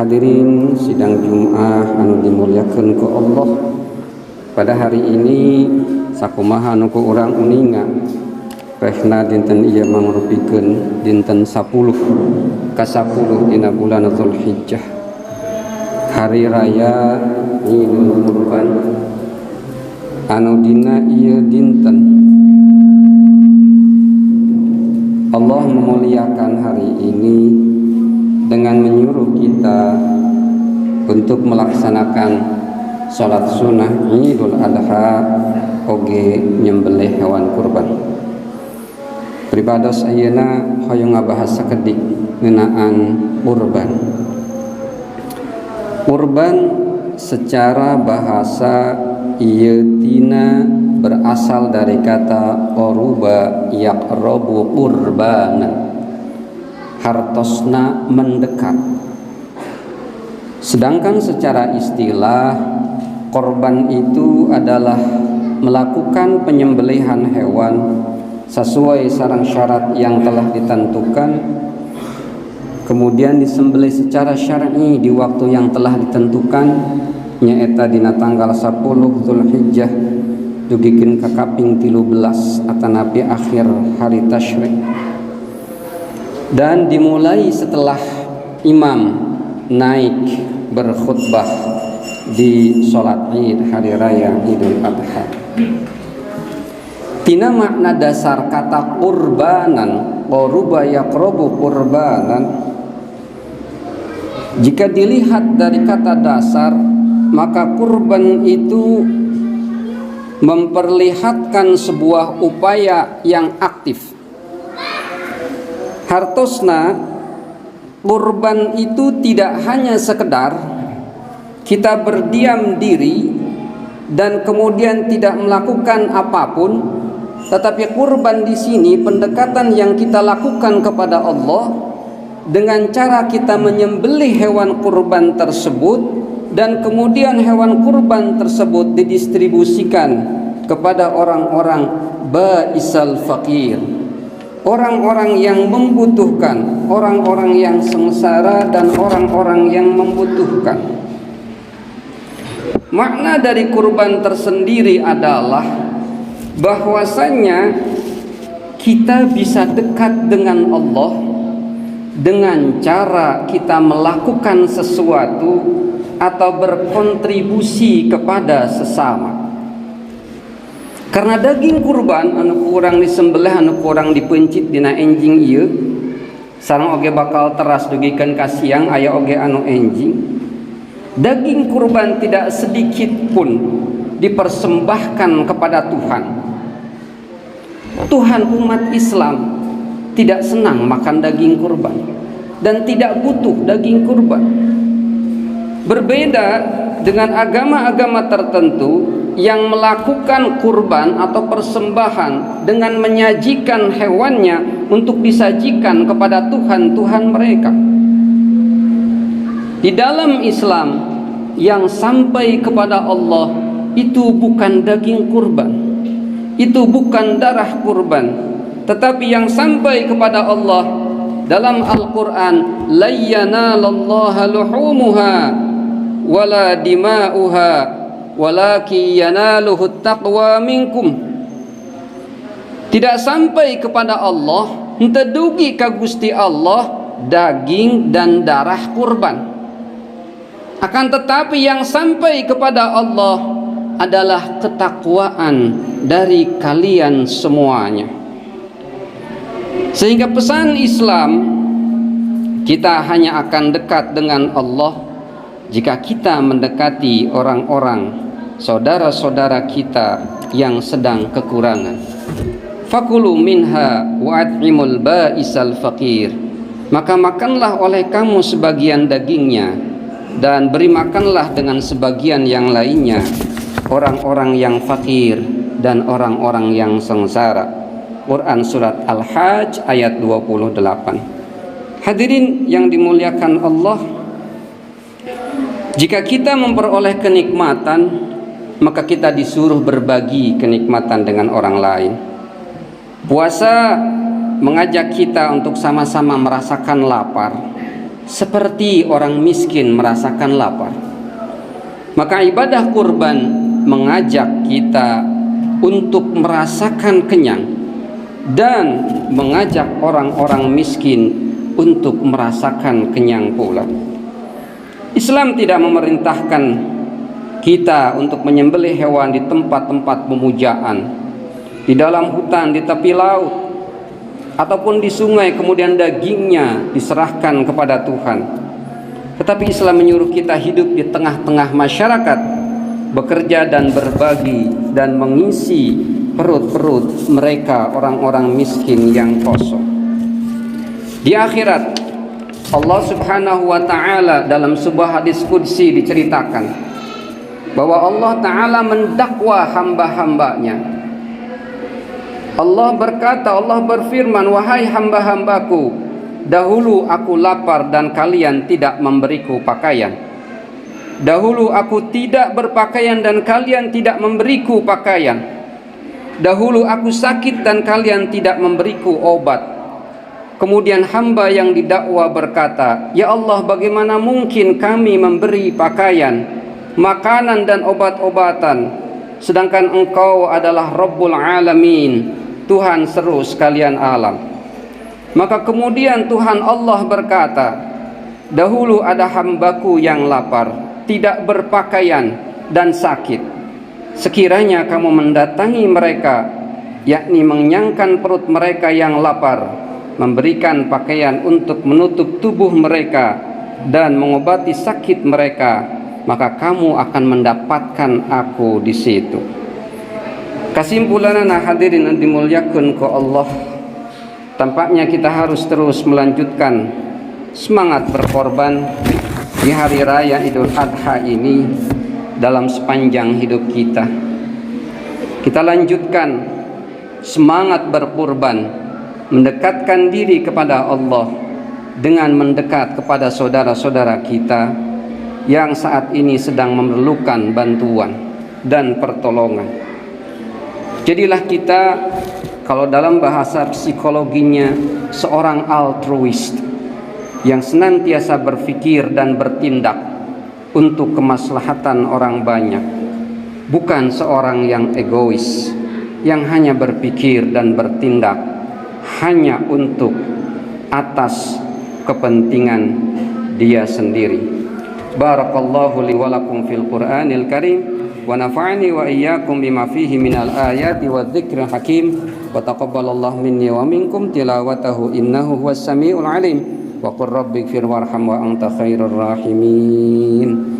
Hadirin sidang Jumat anu dimuliakeun ku Allah. Pada hari ini sakumaha anu ku urang uninga rehna dinten ieu mangrupikeun dinten 10 ka 10 dina bulan Zulhijjah, hari raya Idul Kurban anu dina ieu dinten Allah memuliakan hari ini dengan menyuruh kita untuk melaksanakan sholat sunnah Idul Adha oge nyembelih hewan kurban. Pribados ayeuna hoyong ngabahas sakedik ngeunaan kurban. Kurban secara bahasa ieu tina berasal dari kata qaruba yaqrabu qurbana, hartosna mendekat. Sedangkan secara istilah korban itu adalah melakukan penyembelihan hewan sesuai sareng syarat yang telah ditentukan, kemudian disembelih secara syar'i di waktu yang telah ditentukan, nyaeta dina tanggal 10 Zulhijjah dugikeun ka kaping 13 atanapi akhir hari tasyrik, dan dimulai setelah imam naik berkhutbah di sholat Id hari raya Idul Adha. Tina makna dasar kata kurbanan, qaruba yaqrabu kurbanan, jika dilihat dari kata dasar maka kurban itu memperlihatkan sebuah upaya yang aktif. Hartosna kurban itu tidak hanya sekedar kita berdiam diri dan kemudian tidak melakukan apapun, tetapi kurban di sini pendekatan yang kita lakukan kepada Allah dengan cara kita menyembelih hewan kurban tersebut, dan kemudian hewan kurban tersebut didistribusikan kepada orang-orang ba'isal fakir, orang-orang yang membutuhkan, orang-orang yang sengsara dan orang-orang yang membutuhkan. Makna dari kurban tersendiri adalah bahwasanya kita bisa dekat dengan Allah dengan cara kita melakukan sesuatu atau berkontribusi kepada sesama. Karena daging kurban anu kurang disembelih, anu kurang dipencit dina enjing ieu, sareng oge bakal teras dugikeun ka siang aya oge anu enjing. Daging kurban tidak sedikit pun dipersembahkan kepada Tuhan. Tuhan umat Islam tidak senang makan daging kurban dan tidak butuh daging kurban. Berbeda dengan agama-agama tertentu yang melakukan kurban atau persembahan dengan menyajikan hewannya untuk disajikan kepada Tuhan-Tuhan mereka. Di dalam Islam, yang sampai kepada Allah itu bukan daging kurban, itu bukan darah kurban, tetapi yang sampai kepada Allah dalam Al-Quran, la yanalallaha luhumuha wala dima'uha walaki yanaluhu taqwa minkum. Tidak sampai kepada Allah, henteu dugi ka Gusti Allah daging dan darah kurban. Akan tetapi yang sampai kepada Allah adalah ketakwaan dari kalian semuanya. Sehingga pesan Islam, kita hanya akan dekat dengan Allah jika kita mendekati orang-orang saudara-saudara kita yang sedang kekurangan. Fakulu minha wa at'imul ba'isal fakir. Maka makanlah oleh kamu sebagian dagingnya dan beri makanlah dengan sebagian yang lainnya orang-orang yang fakir dan orang-orang yang sengsara. Quran surat Al-Hajj ayat 28. Hadirin yang dimuliakan Allah, jika kita memperoleh kenikmatan, maka kita disuruh berbagi kenikmatan dengan orang lain. Puasa mengajak kita untuk sama-sama merasakan lapar, seperti orang miskin merasakan lapar. Maka ibadah kurban mengajak kita untuk merasakan kenyang dan mengajak orang-orang miskin untuk merasakan kenyang pula. Islam tidak memerintahkan kita untuk menyembelih hewan di tempat-tempat pemujaan, di dalam hutan, di tepi laut, ataupun di sungai, kemudian dagingnya diserahkan kepada Tuhan. Tetapi Islam menyuruh kita hidup di tengah-tengah masyarakat, bekerja dan berbagi dan mengisi perut-perut mereka, orang-orang miskin yang kosong. Di akhirat, Allah Subhanahu wa ta'ala dalam sebuah hadis qudsi diceritakan bahwa Allah ta'ala mendakwa hamba-hambanya. Allah berkata, Allah berfirman, wahai hamba-hambaku, dahulu aku lapar dan kalian tidak memberiku pakaian. Dahulu aku tidak berpakaian dan kalian tidak memberiku pakaian. Dahulu aku sakit dan kalian tidak memberiku obat. Kemudian hamba yang didakwa berkata, ya Allah, bagaimana mungkin kami memberi pakaian, makanan dan obat-obatan, sedangkan Engkau adalah Rabbul Alamin, Tuhan seluruh sekalian alam. Maka kemudian Tuhan Allah berkata, dahulu ada hambaku yang lapar, tidak berpakaian dan sakit. Sekiranya kamu mendatangi mereka, yakni mengenyangkan perut mereka yang lapar, memberikan pakaian untuk menutup tubuh mereka dan mengobati sakit mereka, maka kamu akan mendapatkan aku di situ. Kesimpulannya hadirin dimuliakan ku Allah, tampaknya kita harus terus melanjutkan semangat berkorban di hari raya Idul Adha ini dalam sepanjang hidup kita. Kita lanjutkan semangat berkorban, mendekatkan diri kepada Allah dengan mendekat kepada saudara-saudara kita yang saat ini sedang memerlukan bantuan dan pertolongan. Jadilah kita, kalau dalam bahasa psikologinya, seorang altruis yang senantiasa berpikir dan bertindak untuk kemaslahatan orang banyak, bukan seorang yang egois yang hanya berpikir dan bertindak hanya untuk atas kepentingan dia sendiri. Barakallahu li wa lakum fil Qur'anil Karim wa nafa'ani wa iyyakum bima fihi minal ayati wadh-dhikril hakim wa taqabbalallahu minni wa minkum tilawatahu innahu huwas samiul alim wa qur rabbighfir warham wa anta khairur rahimin.